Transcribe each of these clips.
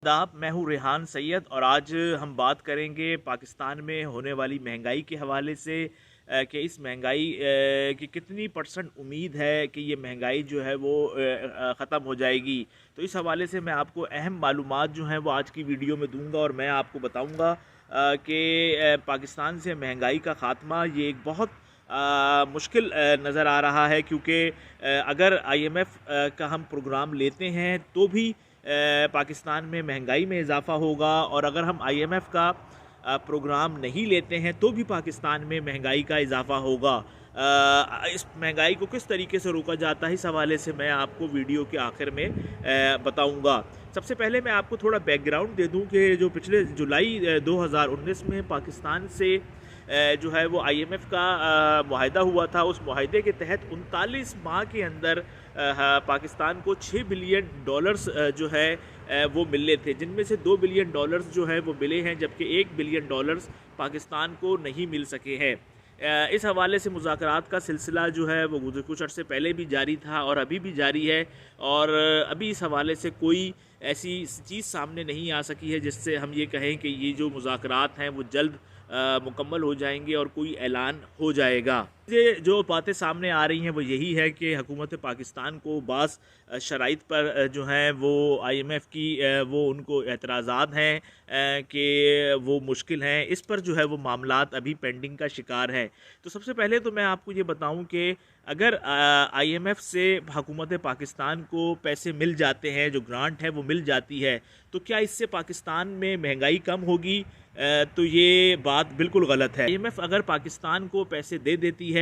आदाब, मैं हूँ रेहान सैयद और आज हम बात करेंगे पाकिस्तान में होने वाली महंगाई के हवाले से कि इस महंगाई की कितनी परसेंट उम्मीद है कि ये महंगाई जो है वो ख़त्म हो जाएगी। तो इस हवाले से मैं आपको अहम मालूमात जो हैं वो आज की वीडियो में दूंगा और मैं आपको बताऊंगा कि पाकिस्तान से महंगाई का ख़ात्मा ये एक बहुत मुश्किल नज़र आ रहा है, क्योंकि अगर IMF का हम प्रोग्राम लेते हैं तो भी पाकिस्तान में महंगाई में इजाफ़ा होगा, और अगर हम IMF का प्रोग्राम नहीं लेते हैं तो भी पाकिस्तान में महंगाई का इजाफ़ा होगा। इस महंगाई को किस तरीके से रोका जाता है, इस हवाले से मैं आपको वीडियो के आखिर में बताऊंगा। सबसे पहले मैं आपको थोड़ा बैकग्राउंड दे दूं कि जो पिछले जुलाई 2019 में पाकिस्तान से जो है वो IMF का मुआहदा हुआ था, उस मुआहदे के तहत 39 माह के अंदर पाकिस्तान को $6 बिलियन जो है वो मिले थे, जिनमें से $2 बिलियन जो है वो मिले हैं, जबकि $1 बिलियन पाकिस्तान को नहीं मिल सके हैं। इस हवाले से मुज़ाकरात का सिलसिला जो है वो कुछ अर्से पहले भी जारी था और अभी भी जारी है, और अभी इस हवाले से कोई ऐसी चीज़ सामने नहीं आ सकी है जिससे हम ये कहें कि ये जो मुज़ाकरात हैं वो जल्द मुकम्मल हो जाएंगे और कोई ऐलान हो जाएगा। ये जो बातें सामने आ रही हैं वो यही है कि हुकूमत पाकिस्तान को बाज़ शराइत पर जो हैं वो IMF की वो उनको एतराज़ात हैं कि वो मुश्किल हैं, इस पर जो है वो मामलात अभी पेंडिंग का शिकार है। तो सबसे पहले तो मैं आपको ये बताऊं कि अगर IMF से हुकूमत पाकिस्तान को पैसे मिल जाते हैं, जो ग्रांट है वो मिल जाती है, तो क्या इससे पाकिस्तान में महंगाई कम होगी? तो ये बात बिल्कुल गलत है। IMF अगर पाकिस्तान को पैसे दे देती है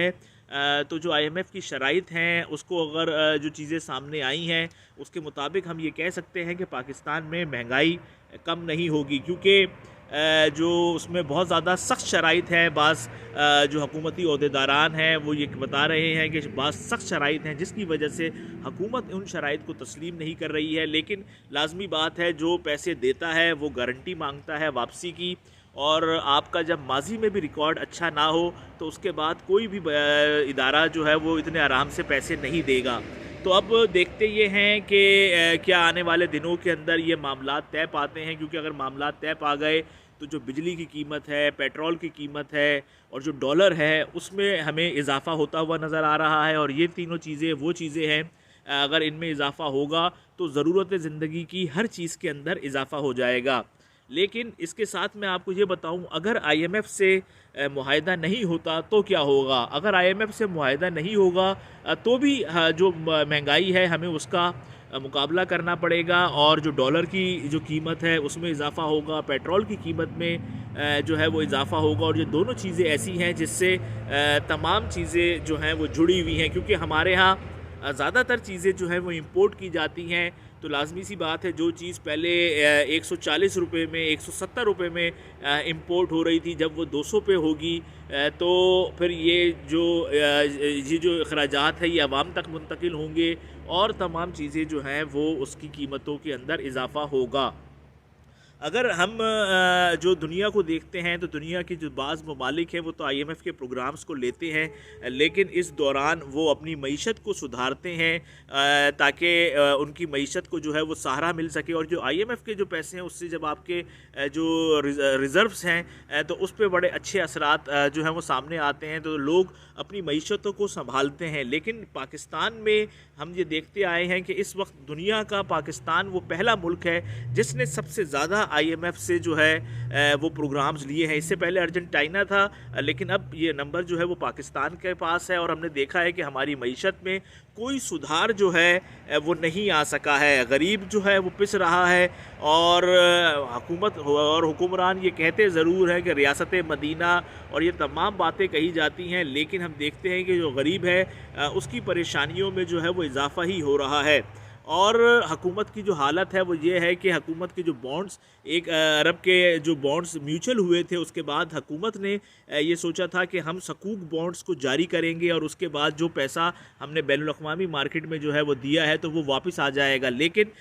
तो जो IMF की शराइत हैं उसको अगर जो चीज़ें सामने आई हैं उसके मुताबिक हम ये कह सकते हैं कि पाकिस्तान में महंगाई कम नहीं होगी, क्योंकि जो उसमें बहुत ज़्यादा सख्त शराइत है। बाज़ जो हुकूमती ओहदेदारान हैं वो ये बता रहे हैं कि बाज़ सख्त शराइत हैं जिसकी वजह से हुकूमत उन शराइत को तस्लीम नहीं कर रही है। लेकिन लाजमी बात है, जो पैसे देता है वो गारंटी मांगता है वापसी की, और आपका जब माजी में भी रिकॉर्ड अच्छा ना हो तो उसके बाद कोई भी इदारा जो है वो इतने आराम से पैसे नहीं देगा। तो अब देखते ये हैं कि क्या आने वाले दिनों के अंदर ये मामलात तय पाते हैं, क्योंकि अगर मामलात तय पा गए तो जो बिजली की कीमत है, पेट्रोल की कीमत है और जो डॉलर है उसमें हमें इजाफ़ा होता हुआ नज़र आ रहा है, और ये तीनों चीज़ें वो चीज़ें हैं अगर इनमें इजाफ़ा होगा तो ज़रूरत ज़िंदगी की हर चीज़ के अंदर इजाफ़ा हो जाएगा। लेकिन इसके साथ मैं आपको ये बताऊं, अगर IMF से मुआहदा नहीं होता तो क्या होगा? अगर IMF से मुआहदा नहीं होगा तो भी जो महंगाई है हमें उसका मुकाबला करना पड़ेगा, और जो डॉलर की जो कीमत है उसमें इजाफ़ा होगा, पेट्रोल की कीमत में जो है वो इजाफ़ा होगा, और ये दोनों चीज़ें ऐसी हैं जिससे तमाम चीज़ें जो हैं वो जुड़ी हुई हैं, क्योंकि हमारे यहाँ ज़्यादातर चीज़ें जो हैं वो इंपोर्ट की जाती हैं। तो लाजमी सी बात है, जो चीज़ पहले 140 रुपये में, 170 रुपये में इंपोर्ट हो रही थी, जब वो 200 पे होगी तो फिर ये जो अखराजात है ये आवाम तक मुंतकिल होंगे, और तमाम चीज़ें जो हैं वो उसकी कीमतों के अंदर इजाफ़ा होगा। अगर हम जो दुनिया को देखते हैं तो दुनिया के जो बाज़ ममालिक हैं वो तो IMF के प्रोग्राम्स को लेते हैं, लेकिन इस दौरान वो अपनी मईशत को सुधारते हैं ताकि उनकी मईशत को जो है वो सहारा मिल सके। और जो IMF के जो पैसे हैं उससे जब आपके जो रिज़र्व्स हैं तो उस पर बड़े अच्छे असरात जो हैं वो सामने आते हैं, तो लोग अपनी मईशतों को संभालते हैं। लेकिन पाकिस्तान में हम ये देखते आए हैं कि इस वक्त दुनिया का पाकिस्तान वो पहला मुल्क है जिसने सबसे ज़्यादा IMF से जो है वो प्रोग्राम्स लिए हैं। इससे पहले अर्जेंटीना था, लेकिन अब ये नंबर जो है वो पाकिस्तान के पास है, और हमने देखा है कि हमारी मईशत में कोई सुधार जो है वो नहीं आ सका है। गरीब जो है वो पिस रहा है, और हुकूमत और हुक्मरान ये कहते ज़रूर हैं कि रियासत मदीना और ये तमाम बातें कही जाती हैं, लेकिन हम देखते हैं कि जो गरीब है उसकी परेशानियों में जो है वो इजाफ़ा ही हो रहा है। और हुकूमत की जो हालत है वो ये है कि हुकूमत के जो बॉन्ड्स, 1 अरब के जो बॉन्ड्स म्यूचुअल हुए थे, उसके बाद हुकूमत ने ये सोचा था कि हम सकूक बॉन्ड्स को जारी करेंगे, और उसके बाद जो पैसा हमने बैनुल अक़वामी मार्केट में जो है वो दिया है तो वो वापस आ जाएगा। लेकिन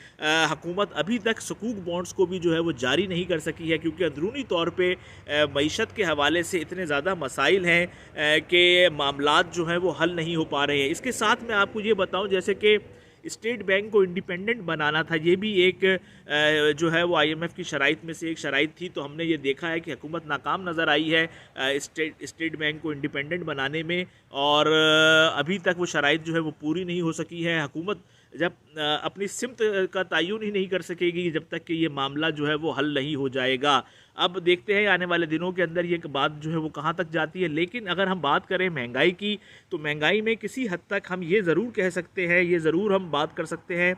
हुकूमत अभी तक सकूक बॉन्ड्स को भी जो है वो जारी नहीं कर सकी है, क्योंकि अंदरूनी तौर पर मईशत के हवाले से इतने ज़्यादा मसाइल हैं कि मामलात जो हैं वो हल नहीं हो पा रहे हैं। इसके साथ मैं आपको ये बताऊँ, जैसे कि اسٹیٹ بینک کو انڈیپینڈنٹ بنانا تھا، یہ بھی ایک جو ہے وہ IMF کی شرائط میں سے ایک شرائط تھی۔ تو ہم نے یہ دیکھا ہے کہ حکومت ناکام نظر آئی ہے اسٹیٹ بینک کو انڈیپینڈنٹ بنانے میں، اور ابھی تک وہ شرائط جو ہے وہ پوری نہیں ہو سکی ہے۔ حکومت جب اپنی سمت کا تعین ہی نہیں کر سکے گی جب تک کہ یہ معاملہ جو ہے وہ حل نہیں ہو جائے گا۔ اب دیکھتے ہیں آنے والے دنوں کے اندر یہ بات جو ہے وہ کہاں تک جاتی ہے۔ لیکن اگر ہم بات کریں مہنگائی کی، تو مہنگائی میں کسی حد تک ہم یہ ضرور کہہ سکتے ہیں، یہ ضرور ہم بات کر سکتے ہیں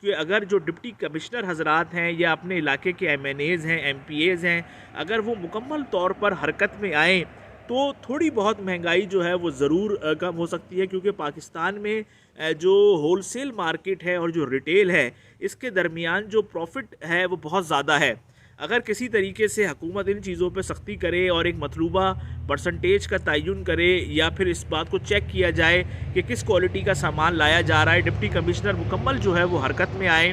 کہ اگر جو ڈپٹی کمشنر حضرات ہیں یا اپنے علاقے کے MNAs ہیں، MPAs ہیں، اگر وہ مکمل طور پر حرکت میں آئیں تو تھوڑی بہت مہنگائی جو ہے وہ ضرور کم ہو سکتی ہے، کیونکہ پاکستان میں جو ہول سیل مارکیٹ ہے اور جو ریٹیل ہے، اس کے درمیان جو پروفٹ ہے وہ بہت زیادہ ہے۔ اگر کسی طریقے سے حکومت ان چیزوں پہ سختی کرے اور ایک مطلوبہ پرسنٹیج کا تعین کرے، یا پھر اس بات کو چیک کیا جائے کہ کس کوالٹی کا سامان لایا جا رہا ہے، ڈپٹی کمشنر مکمل جو ہے وہ حرکت میں آئیں،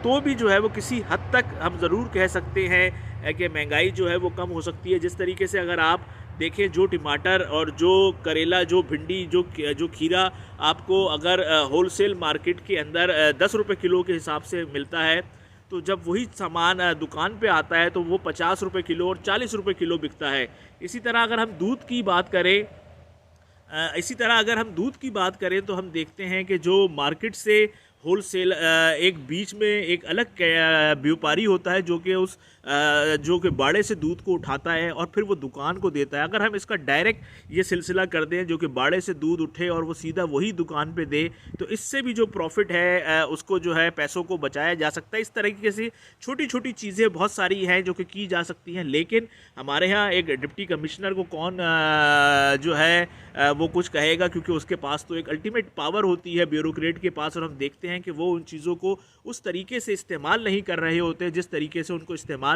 تو بھی جو ہے وہ کسی حد تک ہم ضرور کہہ سکتے ہیں کہ مہنگائی جو ہے وہ کم ہو سکتی ہے۔ جس طریقے سے اگر آپ دیکھیں جو ٹماٹر اور جو کریلا، جو بھنڈی، جو کھیرا آپ کو اگر ہول سیل مارکیٹ کے اندر 10 روپے کلو کے حساب سے ملتا ہے، تو جب وہی سامان دکان پہ آتا ہے تو وہ 50 روپے کلو اور 40 روپے کلو بکتا ہے۔ اسی طرح اگر ہم دودھ کی بات کریں تو ہم دیکھتے ہیں کہ جو مارکیٹ سے ہول سیل ایک بیچ میں ایک الگ بیوپاری ہوتا ہے جو کہ باڑے سے دودھ کو اٹھاتا ہے اور پھر وہ دکان کو دیتا ہے۔ اگر ہم اس کا ڈائریکٹ یہ سلسلہ کر دیں جو کہ باڑے سے دودھ اٹھے اور وہ سیدھا وہی دکان پہ دے، تو اس سے بھی جو پروفٹ ہے اس کو جو ہے پیسوں کو بچایا جا سکتا ہے۔ اس طریقے سے چھوٹی چھوٹی چیزیں بہت ساری ہیں جو کہ کی جا سکتی ہیں، لیکن ہمارے ہاں ایک ڈپٹی کمشنر کو کون جو ہے وہ کچھ کہے گا، کیونکہ اس کے پاس تو ایک الٹیمیٹ پاور ہوتی ہے بیوروکریٹ کے پاس، اور ہم دیکھتے ہیں کہ وہ ان چیزوں کو اس طریقے سے استعمال نہیں کر رہے ہوتے جس طریقے سے ان کو استعمال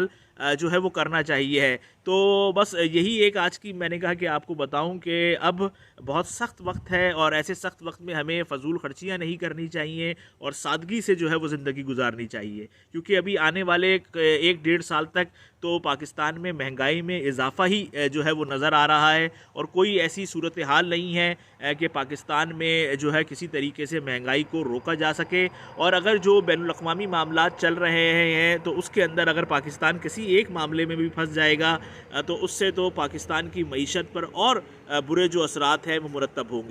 جو ہے وہ کرنا چاہیے ہے۔ تو بس یہی ایک آج کی میں نے کہا کہ آپ کو بتاؤں کہ اب بہت سخت وقت ہے، اور ایسے سخت وقت میں ہمیں فضول خرچیاں نہیں کرنی چاہیے اور سادگی سے جو ہے وہ زندگی گزارنی چاہیے، کیونکہ ابھی آنے والے 1-1.5 سال تک تو پاکستان میں مہنگائی میں اضافہ ہی جو ہے وہ نظر آ رہا ہے، اور کوئی ایسی صورتحال نہیں ہے کہ پاکستان میں جو ہے کسی طریقے سے مہنگائی کو روکا جا سکے۔ اور اگر جو بین الاقوامی معاملات چل رہے ہیں تو اس کے اندر اگر پاکستان کسی ایک معاملے میں بھی پھنس جائے گا تو اس سے تو پاکستان کی معیشت پر اور برے جو اثرات ہیں وہ مرتب ہوں گے۔